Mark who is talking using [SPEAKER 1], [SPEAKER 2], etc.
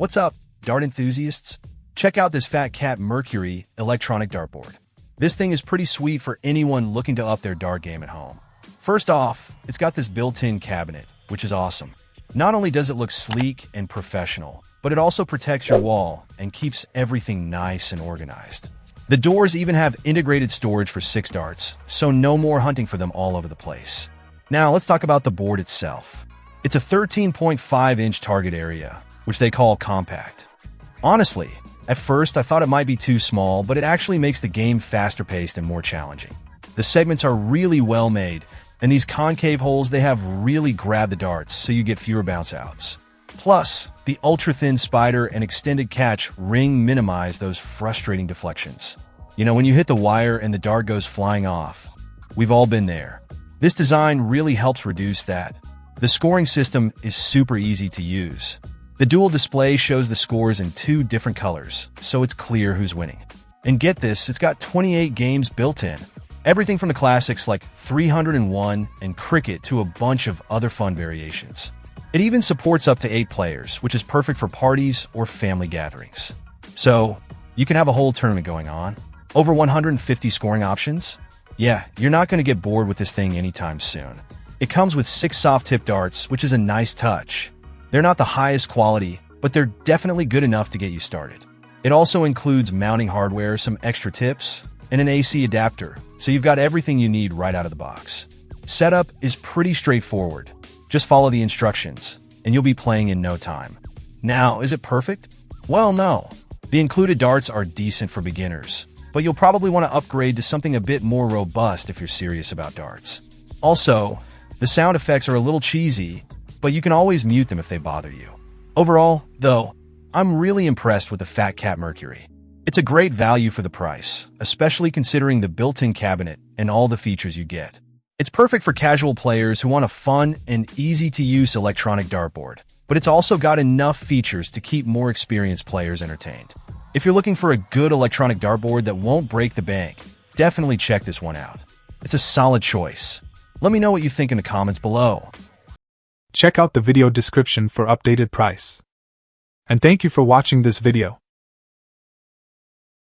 [SPEAKER 1] What's up, dart enthusiasts? Check out this Fat Cat Mercury electronic dartboard. This thing is pretty sweet for anyone looking to up their dart game at home. First off, it's got this built-in cabinet, which is awesome. Not only does it look sleek and professional, but it also protects your wall and keeps everything nice and organized. The doors even have integrated storage for 6 darts, so no more hunting for them all over the place. Now let's talk about the board itself. It's a 13.5-inch target area, which they call compact. Honestly, at first I thought it might be too small, but it actually makes the game faster paced and more challenging. The segments are really well made, and these concave holes, they have really grabbed the darts so you get fewer bounce outs. Plus, the ultra-thin spider and extended catch ring minimize those frustrating deflections. You know, when you hit the wire and the dart goes flying off. We've all been there. This design really helps reduce that. The scoring system is super easy to use. The dual display shows the scores in 2 different colors, so it's clear who's winning. And get this, it's got 28 games built in. Everything from the classics like 301 and Cricket to a bunch of other fun variations. It even supports up to 8 players, which is perfect for parties or family gatherings. So, you can have a whole tournament going on. Over 150 scoring options. Yeah, you're not going to get bored with this thing anytime soon. It comes with 6 soft-tip darts, which is a nice touch. They're not the highest quality, but they're definitely good enough to get you started. It also includes mounting hardware, some extra tips, and an AC adapter, so you've got everything you need right out of the box. Setup is pretty straightforward. Just follow the instructions, and you'll be playing in no time. Now, is it perfect? Well, no. The included darts are decent for beginners, but you'll probably want to upgrade to something a bit more robust if you're serious about darts. Also, the sound effects are a little cheesy, but you can always mute them if they bother you. Overall, though, I'm really impressed with the Fat Cat Mercury. It's a great value for the price, especially considering the built-in cabinet and all the features you get. It's perfect for casual players who want a fun and easy-to-use electronic dartboard, but it's also got enough features to keep more experienced players entertained. If you're looking for a good electronic dartboard that won't break the bank, definitely check this one out. It's a solid choice. Let me know what you think in the comments below.
[SPEAKER 2] Check out the video description for updated price. And thank you for watching this video.